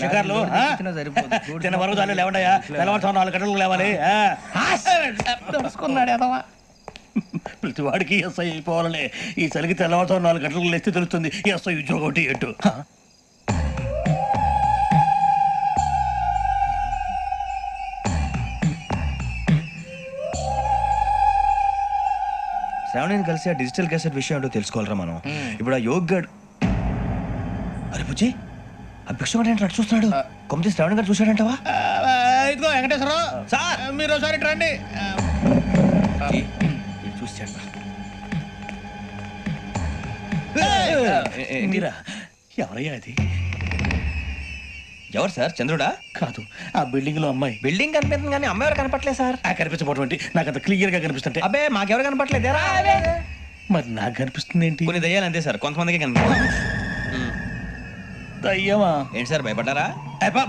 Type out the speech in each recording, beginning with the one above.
షికార్లు తిన్న వరకు చాలు లేవండాయా తెల్లవారుతో 4 గంటలకు లేవాలి తెలుసుకున్నాడు ఎదవా ప్రతి వాడికి ఎస్ఐ అయిపోవాలనే ఈ చలికి తెల్లవారుతో 4 గంటలకు లేస్తే తెలుస్తుంది ఎస్ఐ ఉద్యోగం ఒకటి ఎటు శ్రావణిని కలిసి ఆ డిజిటల్ క్యాసెట్ విషయం ఏంటో తెలుసుకోవాలరా మనం. ఇప్పుడు ఆ యోగ్ గడ్ అరే పుచ్చి ఆ భిక్షం అంటే అటు చూస్తున్నాడు. కొమ్మతి శ్రావణి గారు చూశాడంటవా? ఇదిగో వెంకటేశ్వరరావు సార్ మీరు ఒకసారి రండి. చూసాడు మీరా? ఎవరయ్యా అది? ఎవరు సార్? చంద్రుడా? కాదు, ఆ బిల్డింగ్ లో అమ్మాయి. బిల్డింగ్ కనిపిస్తుంది కానీ అమ్మాయి ఎవరు కనపట్లేదు సార్. కనిపించబోటువంటి నాకు అంత క్లియర్ గా కనిపిస్తుంటే. అబ్బే మాకెవరు కనపట్లేదు. మరి నాకు కనిపిస్తుంది ఏంటి? కొన్ని దయ్యాలు అంతే సార్, కొంతమందికి కనిపిస్తుంది. దయ్యమా? ఏంటి సార్ భయపడ్డారా?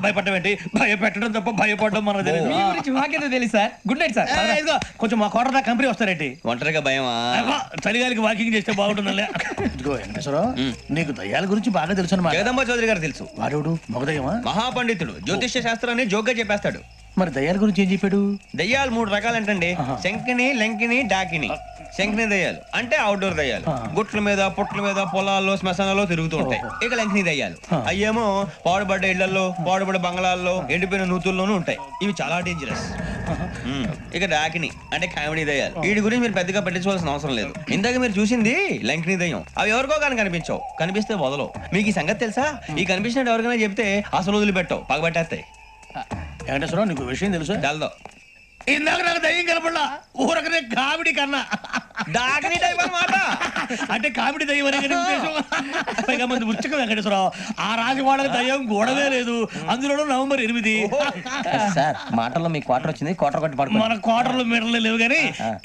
భయపడడం ఏంటి? భయపెట్టడం తప్ప భయపడడం మనకు తెలియదు. మాకేదో తెలియదు సార్. Good night sir. కొంచెం మా కోట దాకా కంపెనీ వస్తారేంటి? ఒంటరిగా భయమా? చలిగాలికి వాకింగ్ చేస్తే బాగుంటుందిలే. ఇదిగో వెంకటేశ్వరరావు, నీకు దయ్యాల గురించి బాగా తెలుసు అన్నమాట. జగదంబ చౌదరి గారు తెలుసు. వాడేవుడు? మగదయ్యమా? మహాపండితుడు, జ్యోతిష్య శాస్త్రాన్ని జోగ్గా చెప్పేస్తాడు. మరి దయ్యాల గురించి ఏం చెప్పాడు? దయ్యాలు 3 రకాలంటండి. శంకిని, లంకిని, డాకిని. శంకిని దయ్యాలు అంటే అవుట్డోర్ దయ్యాలు, గుట్ల మీద పుట్ల మీద పొలాల్లో శ్మశానాల్లో తిరుగుతూ ఉంటాయి. ఇక లంకిని దయ్యాలు అయ్యేమో పాడుబడ్డ ఇళ్లలో, పాడుబడ్డ బంగ్లాల్లో, ఎండిపోయిన నూతుల్లోనూ ఉంటాయి. ఇవి చాలా డేంజరస్. ఇక డాకిని అంటే కామెడీ దయ్యాలు. వీటి గురించి మీరు పెద్దగా పట్టించుకోవాల్సిన అవసరం లేదు. ఇందాక మీరు చూసింది లంకిని దయ్యం. అవి ఎవరికో కానీ కనిపించవు, కనిపిస్తే వదలవు. మీకు ఈ సంగతి తెలుసా? ఈ కనిపించినట్టు ఎవరికైనా చెప్తే అసలు వదిలిపెట్టవు, పగబట్టేస్తాయి. వెంకటేశ్వరరావు, నీకు విషయం తెలుసు? తెలదో. ఇందాక నాకు దయ్యం కనపడలా, ఊరకనే కామెడీ కన్నా డాకిని టైప్ అన్నమాట. అంటే కామెడీ దయ్యం అనే పైగా మంది ఉచ్చక వెంకటేశ్వరరావు. ఆ రాజు వాళ్ళకి దయ్యం గోడవే లేదు, అందులో నవంబర్ 8. సార్ మాటల్లో మీ క్వార్టర్ వచ్చింది, క్వార్టర్ కొట్టి పడుతుంది. మన క్వార్టర్లు మీటర్లు లేవు కానీ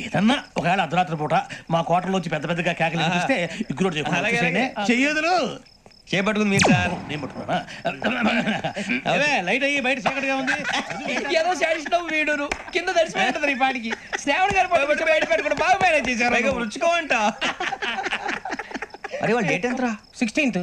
ఏదన్నా ఒకవేళ అర్ధరాత్రి పూట మా క్వార్టర్లో వచ్చి పెద్ద పెద్దగా కేకలు చూస్తే ఇగ్గురు చెయ్యదులు చేపట్టుకుంది మీరు సార్. నేను పట్టుకున్నా. లైట్ అయ్యి బయట చీకటిగా ఉంది. ఏదో శాడిస్తావు వీడును కింద దర్శనం ఈ పాటికి. శ్రావణ్ గారు బయట పెట్టుకుంటే బాగా మేనేజ్ చేశారు. రుచుకోవంట. అరే వాళ్ళ డేట్ ఎంతరా? 16th.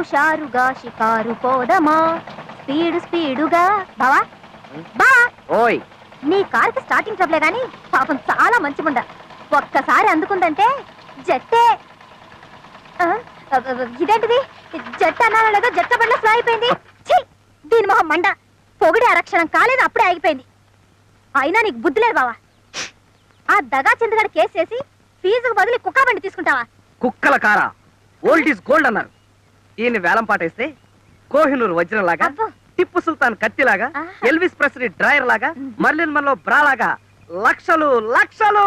హుషారుగా షికారు పోదమా, స్పీడుగా. బావా బా. ఓయ్, నీ కార్కి స్టార్టింగ్ ట్రబులే గానీ పాపం చాలా మంచిగుండ. ఒక్కసారి అందుకుందంటే జట్టే. ఇదేంటిది? జట్టు అన్నానో లేదో జట్ట బండ్లో స్లో అయిపోయింది. దీని మొహం మండ. పొగిడి అరక్షణం కాలేదు, అప్పుడే ఆగిపోయింది. అయినా నీకు బుద్ధి లేదు బావా. ఆ దగా చంద్రగడ కేసు చేసి ఫీజుకు బదులు కుక్క బండి తీసుకుంటావా? కుక్కల కారా, ఓల్డ్ ఈజ్ గోల్డ్ అన్నారు. ఈయన వేలం పాటేస్తే కోహినూరు వజ్రం లాగా, Tipu Sultan కత్తిలాగా, Elvis Presley dryer లాగా, మర్లిన్ మన్లో బ్రా లాగా లక్షలు లక్షలు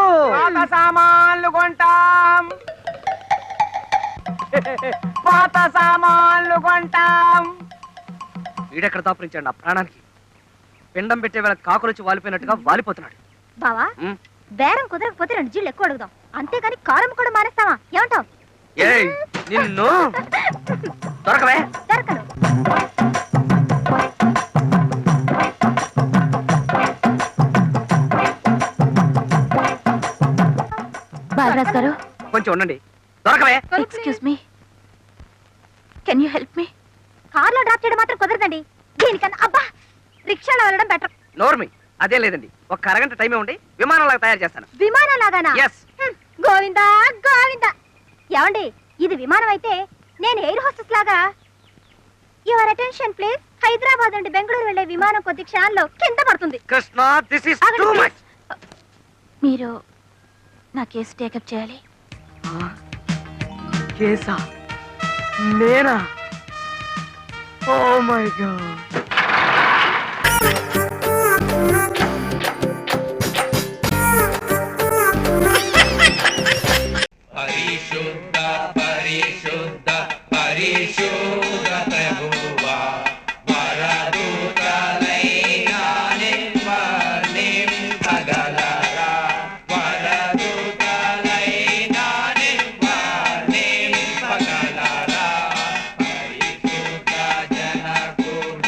సామాన్లు కొంటాం, పాత సామాన్లు కొంటాం. వీడెక్కడ దాపురించాడు నా ప్రాణానికి? పిండం పెట్టే వేళ కాకులొచ్చి వాలిపోయినట్టుగా వాలిపోతున్నాడు. బావా, బేరం కుదరకపోతే 2 జిల్లు ఎక్కువ అడుగుదాం, అంతేగాని కారం కూడా మానేస్తావా? ఏమంటావు? నిన్ను దొరకవే. దొరకను. బాలరాజ్ గారు, కొంచెం ఉండండి. దొరకవే. Excuse me, can you help me? కార్లో డ్రాప్ చేయడం మాత్రం కుదరదండి. దీనికన్నా అబ్బా రిక్షాలో వెళ్ళడం బెటర్. నోర్మి, అదే లేదండి. ఒక అరగంట టైమే ఉండి విమానంలాగా తయారు చేస్తాను. విమానం లాగానా? గోవిందా గోవిందా. ఏమండి, ఇది విమానం అయితే నేను ఎయిర్ హోస్టెస్ లాగా. Your attention please. హైదరాబాద్ నుండి బెంగళూరు వెళ్లే విమానం కొద్ది క్షణాల్లో కింద పడుతుంది. Krishna, this is too much. మీరు నా కేసు టేకప్ చేయాలి. కేసా? నేనా? Oh my god. పరిశుద్ధ పరిశుద్ధ పరిశుద్ధ ప్రభువా, వరదూతలైనా నింపగలరా, వరదూతలైనా నింపగలరా, పరిశుద్ధ జనకుడ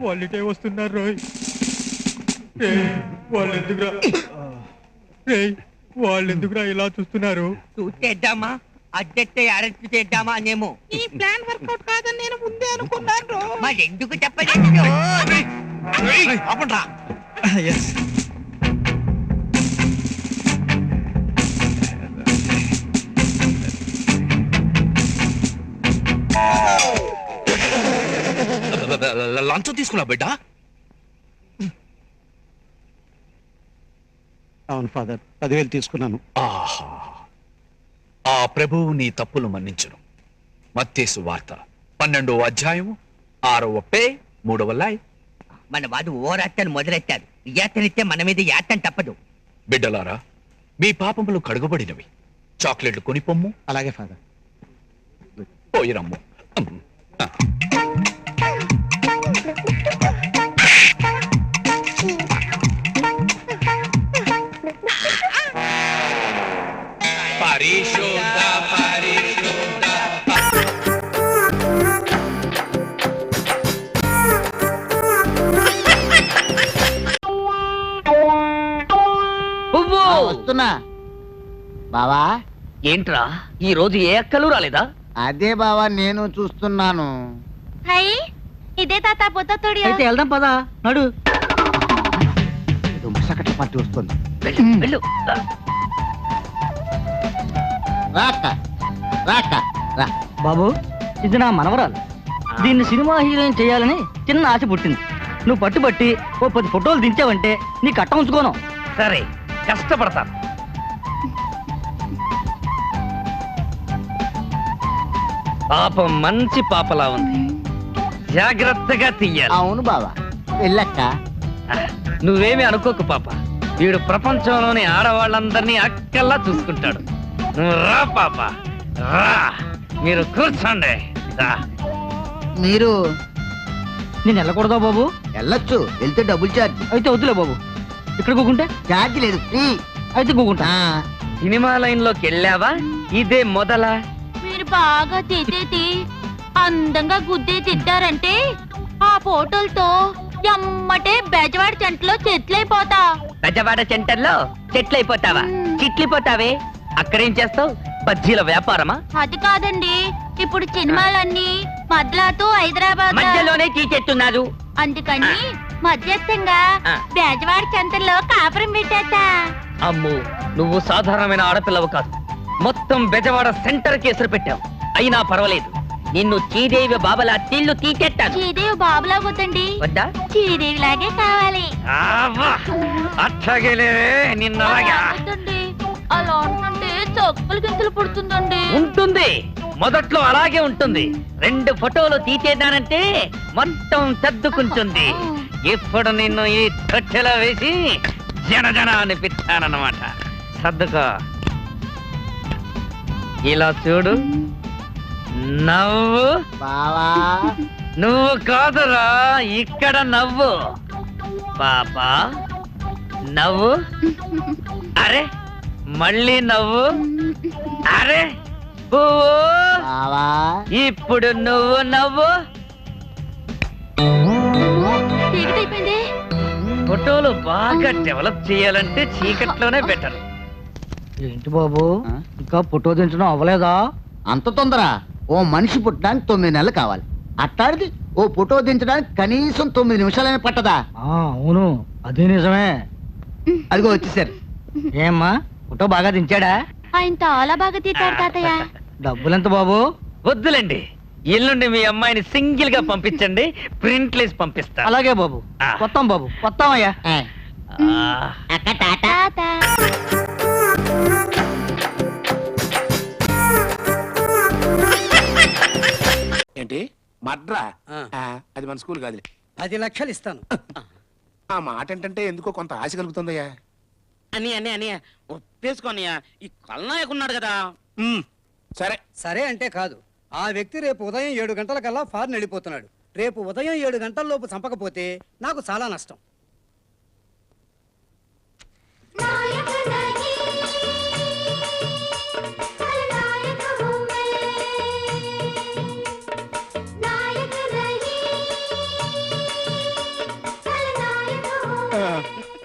వాళ్ళిటే వస్తున్నారు రోయ్. వాళ్ళెందుకురా ఇలా చూస్తున్నారు? చూసేద్దామా అడ్జెక్ట్ అరెస్ట్ చేద్దామా అనేమో. ఈ ప్లాన్ వర్కౌట్ కాదని నేను ముందే అనుకున్నాను. మరి ఎందుకు చెప్పలేదు? లంచం తీసుకున్నా బిడ్డ. అవును ఫాదర్, 10,000 తీసుకున్నాను. ఆహా, ఆ ప్రభువు నీ తప్పులు మన్నించును. మత్తేసు వార్త 12వ అధ్యాయం 6వ పే 3వ లై. మన వాడు ఓరాటను మొదలెట్టాడు. యాతనిస్తే మన మీద యాతం తప్పదు. బిడ్డలారా, మీ పాపములు కడుగబడినవి. చాక్లెట్లు కొనిపొమ్ము. అలాగే ఫాదర్. పోయిరమ్ము. పరిశుద్ధ పరిశుద్ధ వస్తున్నా బావా. ఏంట్రా ఈ రోజు ఏ అక్కలు రాలేదా? అదే బావా నేను చూస్తున్నాను. హై ఇదే తాత పొద్దుతోడి వెళ్దాం పదా నడు. ముసకట పట్టి వస్తుంది. వెళ్ళు. రాక రాక రా. బాబు, ఇది నా మనవరాలు. దీన్ని సినిమా హీరోయిన్ చేయాలని చిన్న ఆశ పుట్టింది. నువ్వు పట్టుబట్టి ఓ 10 ఫోటోలు దించావంటే నీ కట్ట ఉంచుకోను. సరే, కష్టపడతాను. పాపం మంచి పాపలా ఉంది. జాగ్రత్తగా తీయాలి. అవును బావా, వెళ్ళక్క. నువ్వేమి అనుకోకు పాప. వీడు ప్రపంచంలోని ఆడవాళ్ళందరినీ అక్కల్లా చూసుకుంటాడు. నువ్వు రా పాప, రా. మీరు కూర్చోండి. రా. మీరు నేను వెళ్ళకూడదా బాబు? వెళ్ళొచ్చు, వెళ్తే డబుల్ ఛార్జ్. అయితే వద్దులే బాబు. ఇక్కడ కూకుంటే ఛార్జ్ లేదు, ఫ్రీ. అయితే కూకుంటా. సినిమా లైన్ లోకి వెళ్ళావా? ఇదే మొదలా? మీరు బాగా తిట్టేది అందంగా గుద్దే తిట్టారంటే ఆ ఫోటోలతో ఎమ్మటే బెజవాడ చెంటలో చెట్లైపోతా. బెజవాడ సెంటర్లో చెట్లయిపోతావా? చిట్లిపోతావే. అక్కడేం చేస్తావు? బజ్జీల వ్యాపారమా? అది కాదండి, ఇప్పుడు సినిమాలన్నీ మద్లాతో హైదరాబాద్ మధ్యలోనే తీసేస్తున్నారు. అందుకని మధ్యస్థంగా ఆ. బెజవాడ చెంతల్లో కాపురం పెట్టేస్తా. అమ్ము, నువ్వు సాధారణమైన ఆడపిల్లవు కాదు. మొత్తం బెజవాడ సెంటర్ కేసులు పెట్టావు. అయినా పర్వాలేదు, నిన్ను శ్రీదేవి బాబలా తిల్లు తీసేస్తాను. శ్రీదేవి బాబులా వద్దండి, వద్దా? శ్రీదేవి లాగే కావాలి. అట్లాగే నిన్న అలా వద్దండి, అలా ఉంటుంటే చొక్కలు గింతలు పుడుతుందండి. ఉంటుంది, మొదట్లో అలాగే ఉంటుంది. 2 ఫోటోలు తీసేదానంటే మొత్తం సర్దుకుంటుంది. ఇప్పుడు నిన్ను ఈ తొట్టెలో వేసి జన అనిపిస్తానన్నమాట. సర్దుకో. ఇలా చూడు, నవ్వు. బావా నువ్వు కాదురా, ఇక్కడ నవ్వు. పాపా నవ్వు. అరే మళ్ళీ నవ్వు. అరే పువ్వు. బావా ఇప్పుడు నువ్వు నవ్వు. చీకటైపోయింది. ఫోటోలు బాగా డెవలప్ చేయాలంటే చీకట్లోనే బెటర్. ఏంటి బాబు, ఇంకా ఫోటో దించడం అవ్వలేదా? అంత తొందర? ఓ మనిషి పుట్టడానికి 9 నెలలు కావాలి. అట్లాంటిది ఓ ఫోటో దించడానికి కనీసం 9 నిమిషాలనే పట్టదా? అవును, అదే నిజమే. అదిగో వచ్చేసారు. ఏమ్మా, ఫోటో బాగా దించాడా? ఆయన చాలా బాగా తీశారు తాతయ్య. డబ్బులెంత బాబు? వద్దులండి, ఎల్లుండి మీ అమ్మాయిని సింగిల్ గా పంపించండి, ప్రింట్లేసి పంపిస్తా. అలాగే బాబు. వస్తాం బాబు, వస్తామయ్యా. అక్క టాటా. తాత ఏంటి మడ్రా? అది మన స్కూల్ కాదులే. 10 లక్షలు ఇస్తాను. ఆ మాట ఏంటంటే ఎందుకో కొంత ఆశ కలుగుతుందయ్యా. అని ఒప్పేసుకోనయ్యా, ఈ కల్నాయకున్నాడు కదా. సరే సరే అంటే కాదు. ఆ వ్యక్తి రేపు ఉదయం 7 గంటలకల్లా ఫారెన్ వెళ్ళిపోతున్నాడు. రేపు ఉదయం 7 గంటల లోపు చంపకపోతే నాకు చాలా నష్టం.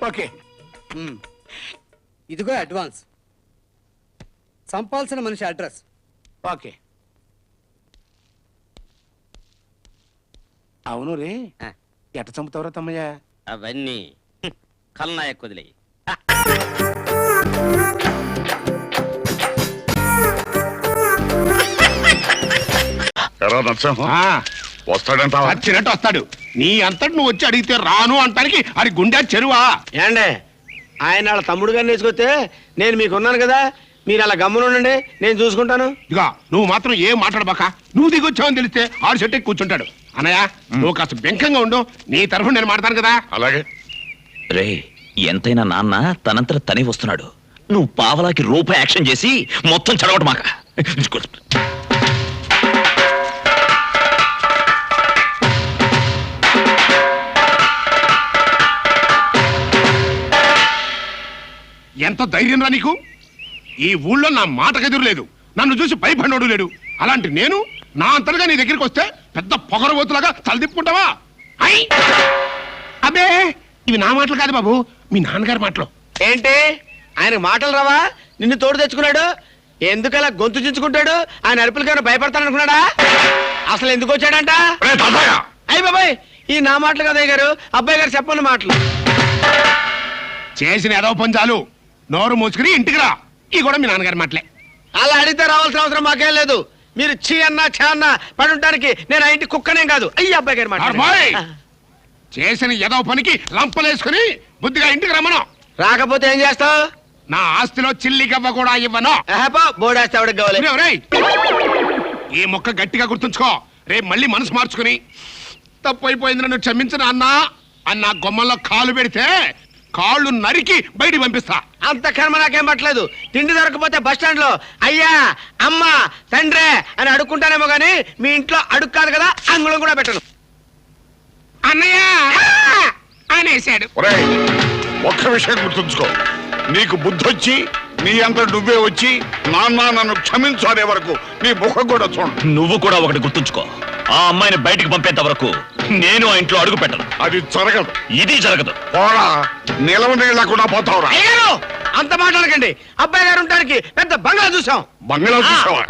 ఓకే. ఇదిగో అడ్వాన్స్. చంపాల్సిన మనిషి అడ్రస్. ఓకే. అవును రే, ఎట్ట చంపుతావురా తమ్మయ్య? అవన్నీ కల్నాయకు వదిలే. వస్తాడంట. వచ్చినట్టు వస్తాడు. నీ అంతటి నువ్వు వచ్చి అడిగితే రాను అంటానికి అది గుండె చెరువా? ఏండే ఆయన వాళ్ళ తమ్ముడు గారిని వేసుకొస్తే నేను మీకున్నాను కదా, మీరు అలా గమ్మునుండండి, నేను చూసుకుంటాను. ఇదిగా నువ్వు మాత్రం ఏం మాట్లాడబాక. నువ్వు దిగొచ్చావని తెలిస్తే ఆడు చెట్టు కూర్చుంటాడు. అన్నయ్య నువ్వు కాస్త బెంకంగా ఉండు, నీ తరఫున నేను మాడతాను కదా. అలాగే రే, ఎంతైనా నాన్న తనంతట తనే వస్తున్నాడు. నువ్వు పావలాకి రూపాయి యాక్షన్ చేసి మొత్తం చెడగొట్టు మాక. ఎంత ధైర్యం రా నీకు? ఈ ఊళ్ళో నా మాట గదురు లేదు, నన్ను చూసి భయపడినోడు లేడు. అలాంటి నేను నా అంతలుగా నీ దగ్గరికి వస్తే పెద్ద పొగరబోతులాగా తలదిప్పుకుంటావా? అబ్బే, ఇవి నా మాటలు కాదు బాబు, మీ నాన్నగారి మాటలు. ఏంటి ఆయన మాటలు రావా? నిన్ను తోడు తెచ్చుకున్నాడు, ఎందుకలా గొంతు చించుకుంటాడు? ఆయన అరుపులకైనా భయపడతాననుకున్నాడా? అసలు ఎందుకు వచ్చాడంట? అయ్యి బాబాయ్, ఈ నా మాటలు కదా గారు, అబ్బాయి గారు చెప్పని మాటలు. చేసిన ఏదో పని చాలు, నోరు మూసుకుని ఇంటికి రా. ఈ కూడా మీ నాన్నగారి మాటలే. అలా అడిగితే రావాల్సిన అవసరం మాకేం లేదు. మీరు చీ అన్నా ఛా అన్నా పడి ఉండడానికి నేను ఆ ఇంటి కుక్కనేం కాదు. అయ్యి అబ్బాయి గారి మాట. అమ్మాయి, చేసిన ఏదో పనికి లంపలేసుకుని బుద్ధిగా ఇంటికి రమ్మను. రాకపోతే ఏం చేస్తావు? నా ఆస్తిలో చిల్లి గవ్వ కూడా ఇవ్వను. బోడేస్తే ఎవరికి కావాలి? ఒరేయ్, ఈ మొక్క గట్టిగా గుర్తుంచుకో. రేపు మళ్ళీ మనసు మార్చుకుని తప్పు అయిపోయింది నన్ను క్షమించిన అన్నా అన్న గొమ్మల్లో కాలు పెడితే కాళ్ళు నరికి బయటికి పంపిస్తా. అంత కర్మ నాకేం పట్టలేదు. తిండి దొరకపోతే బస్ స్టాండ్ లో అయ్యా అమ్మ తండ్రే అని అడుక్కుంటానేమో గానీ మీ ఇంట్లో అడుగు కాదు కదా, అంగుళం కూడా పెట్టను. అన్నయ్య అనేశాడు. ఒక్క విషయం గుర్తుంచుకో, నీకు బుద్ధొచ్చి నీ అంత నువ్వే వచ్చి నాన్న నన్ను క్షమించు అనే వరకు నీ ముఖం కూడా చూడు. నువ్వు కూడా ఒకటి గుర్తుంచుకో, ఆ అమ్మాయిని బయటికి పంపేంత వరకు నేను ఆ ఇంట్లో అడుగు పెట్టను. అది జరగదు, ఇది జరగదు. పోరా, నిలవ నీళ్ళకుండా పోతావురా. అంత మాట్లాడకండి. అబ్బాయి గారు ఉండడానికి పెద్ద బంగ్లా చూసాం. బంగ్లా చూసావా?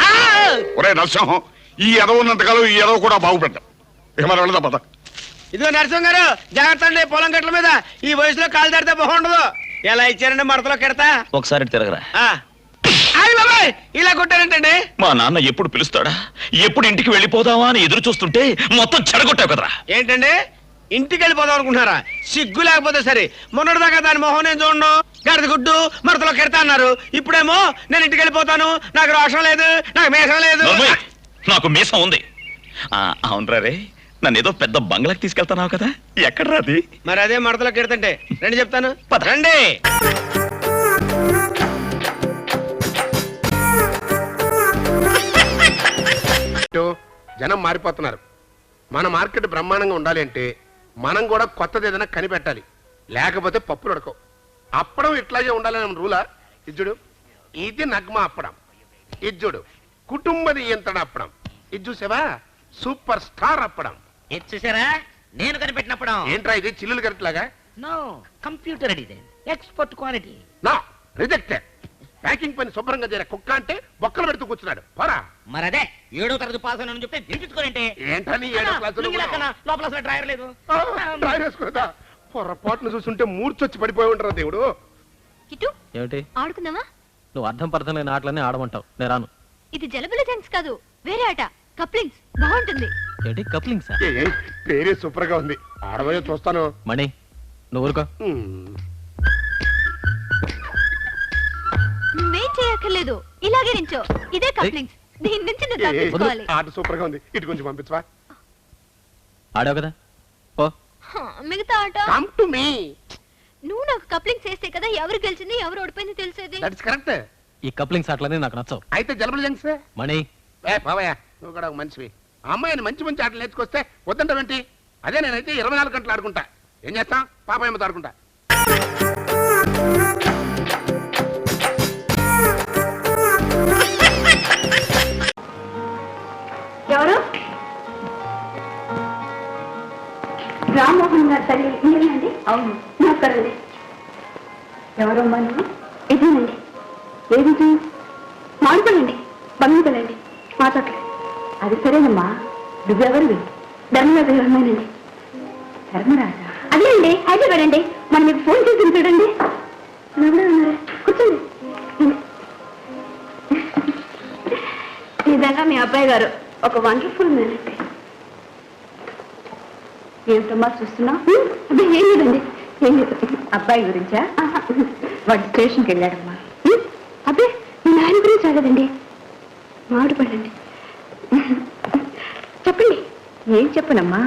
ఒరే నరసింహం, ఈ ఎదవ ఉన్నంతకాలం ఈ ఎదవ కూడా బాగుపడ్డా. ఏమన్నా వెళదా పద. ఇదిగో నరసింహ గారు, జాగ్రత్త అండి, పొలం గట్ల మీద ఈ వయసులో కాలు తడితే బాగుండదు. ఎలా ఇచ్చారండి మడతలో కెడతా? ఒకసారి తిరగరా. ఇలా కొట్టారంటండి. మా నాన్న ఎప్పుడు పిలుస్తాడా, ఎప్పుడు ఇంటికి వెళ్ళిపోదావా అని ఎదురు చూస్తుంటే మొత్తం చెడగొట్టావు కదరా. ఏంటండి, ఇంటికి వెళ్ళిపోదాం అనుకుంటున్నారా? సిగ్గు లేకపోతే సరే. మొన్నటిదాకా దాని మొహం నేను చూడను, గడద గుడ్డు మడతలో కెడతా అన్నారు. ఇప్పుడేమో నేను ఇంటికి వెళ్ళిపోతాను, నాకు రోషం లేదు, నాకు మేషం లేదు. నాకు మీసం ఉంది. అవునరా రే, నన్ను ఏదో పెద్ద బంగ్లాకి తీసుకెళ్తానావు కదా, ఎక్కడ రాది? మరి అదే మడతలో కెడతంటే రండి చెప్తాను. రండి. జనం మారిపోతున్నారు. మన మార్కెట్ బ్రహ్మాండంగా ఉండాలి అంటే మనం కూడా కొత్తది ఏదైనా కనిపెట్టాలి, లేకపోతే పప్పులు ఉడకవు. అప్పడం ఇట్లాగే ఉండాలని రూలా? ఇజ్జుడు, ఇది నగ్మ అప్పడం. ఇజ్జుడు కుటుంబది ఎంతడ అప్పడం. ఇది చూసావా, సూపర్ స్టార్ అప్పడం. ఇది చూసారా, నేను కనిపెట్టినప్పుడు. ఏంట్రా ఇది చిల్లులు కరెక్ట్లాగా? No, computer design, expert quality. నా రిజెక్టెడ్. ప్యాకింగ్ పని శుభ్రంగా చేర కుక్క అంటే బొక్కలు పెడుతూ కూర్చున్నాడు. పోరా. మరి అదే 7వ తరగతి పాస్ అని చెప్తే వినిపించుకోనంటే ఏంటని 7వ క్లాసులో లోపల డ్రైవర్ లేదు. డ్రైవర్ వేసుకున్నదా? పొరపాటును చూస్తుంటే మూర్చొచ్చి పడిపోయి ఉంటారా దేవుడు. కిట్టు, ఏమిటి ఆడుకుందామా? నువ్వు అర్థం పర్థం లేని ఆటలన్నీ ఆడమంటావు, నేను రాను. ఇది జలబుల జంక్స్ కాదు, వేరే ఆట. కప్లింగ్స్ బాగుంటుంది. ఏంటి కప్లింగ్స్? పేరే సూపర్ గా ఉంది. ఆడబోయే చూస్తాను. మణి నువ్వు ఊరుకో. నువ్వేం చేయక్కర్లేదు, ఇలాగే నించో. ఇదే కప్లింగ్స్. దీని నుంచి నువ్వు తప్పించుకోవాలి. ఆట సూపర్ గా ఉంది, ఇటు కొంచెం పంపించవా? ఆడావు కదా, పో. మిగతా ఆట కమ్ టు మీ. నువ్వు నాకు కప్లింగ్స్ చేస్తే కదా ఎవరు గెలిచింది ఎవరు ఓడిపోయింది తెలిసేది. That's correct. ఈ కప్లింగ్స్ ఆటలన్నీ నాకు నచ్చవు. అయితే జలబుల జంక్స్. మణి బావయ్య, నువ్వు కూడా ఒక మనిషివి. ఆ అమ్మాయిని మంచి మంచి ఆటలు నేర్చుకొస్తే వద్దంటావేంటి? అదే నేనైతే 24 గంటలు ఆడుకుంటా. ఏం చేస్తాం, పాపాయమ్మతో ఆడుకుంటా. ఎవరు రామ్మోహన్ గారి తల్లి మీరేనండి? అవును. నమస్కారండి. ఎవరమ్మా నువ్వు? ఇదేనండి. ఏది? మాడుకోండి, బంధువులండి, మాట్లాడలేదు. అది సరేనమ్మా, నువ్వెవరివి? ధర్మరాజు గారు అమ్మాయినండి. ధర్మరాజా? అదే అండి, హైదరాబాద్ అండి. మనం మీకు ఫోన్ చేసి చూడండి. ఎవరే ఉన్నారా? కూర్చోండి. నిజంగా మీ అబ్బాయి గారు ఒక వండర్ఫుల్ మ్యాన్ అండి. ఏమిటమ్మా చూస్తున్నా? అదే ఏం లేదండి, ఏం లేదు. అబ్బాయి గురించా? వాడు స్టేషన్కి వెళ్ళాడమ్మా. అబ్బే మీ నాయన గురించి రాలేదండి, మాడుపడండి. చెప్పండి. ఏం చెప్పనమ్మా?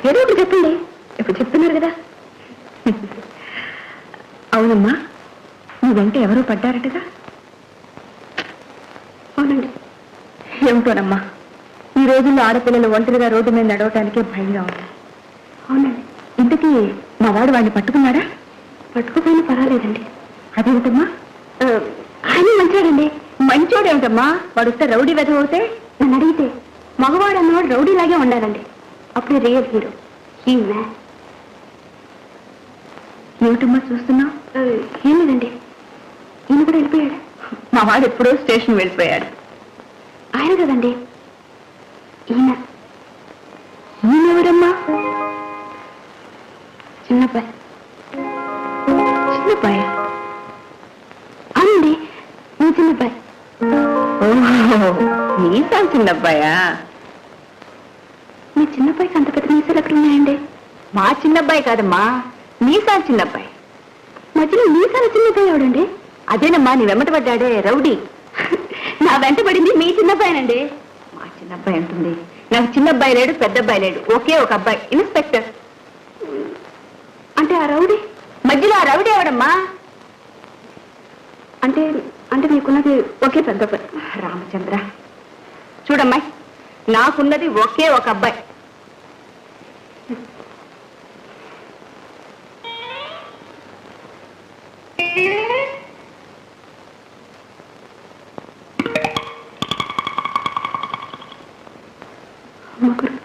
ఏదో ఒకటి చెప్పండి. ఇప్పుడు చెప్తున్నారు కదా. అవునమ్మా, నువ్వంటే ఎవరో పడ్డారటగా? అవునండి. ఏమిటోనమ్మా, ఈ రోజుల్లో ఆడపిల్లలు ఒంటరిగా రోడ్డు మీద నడవటానికే భయంగా ఉంది. అవునండి. ఇంతకీ మా వాడు వాడిని పట్టుకున్నాడా? పట్టుకుపోయినా పర్వాలేదండి. అదేమిటమ్మా? ఆయన మంచోడండి. మంచోడేమిటమ్మా, వాడు వస్తే రౌడీ వెధ అవుతే నన్ను అడిగితే మగవాడు అన్నవాడు రౌడీలాగే ఉండాలండి, అప్పుడే రియల్ హీరో. ఏమిటమ్మా చూస్తున్నా? ఏం లేదండి. ఈయన కూడా వెళ్ళిపోయాడు. మా వాడు ఎప్పుడో స్టేషన్ వెళ్ళిపోయాడు. ఆయన కదండి ఈయన. ఈయనెవరమ్మా? చిన్నబ్బాయి. చిన్నబ్బాయ? అవునండి, నీ చిన్నబ్బాయి. ఓహో, నీసా చిన్నబ్బాయా? మీ చిన్నబ్బాయికి అంత పెద్ద మీసాలు ఎక్కడ ఉన్నాయండి? మా చిన్నబ్బాయి కాదమ్మా, మీసా చిన్నబ్బాయి. మధ్యలో మీసాల చిన్నబ్బాయి ఎవడండి? అదేనమ్మా నీ వెంట పడ్డాడే రౌడీ. నా వెంట పడింది మీ చిన్నబ్బాయినండి. మా చిన్నబ్బాయి అంటుంది. నాకు చిన్నబ్బాయి లేడు, పెద్దబ్బాయి లేడు, ఒకే ఒక అబ్బాయి, ఇన్స్పెక్టర్. అంటే ఆ రౌడీ మధ్యలో ఆ రౌడీ ఎవడమ్మా? అంటే అంటే నీకున్నది ఒకే పెద్ద అబ్బాయి. రామచంద్ర, చూడమ్మాయి, నాకున్నది ఒకే ఒక అబ్బాయి. ముగ్గురు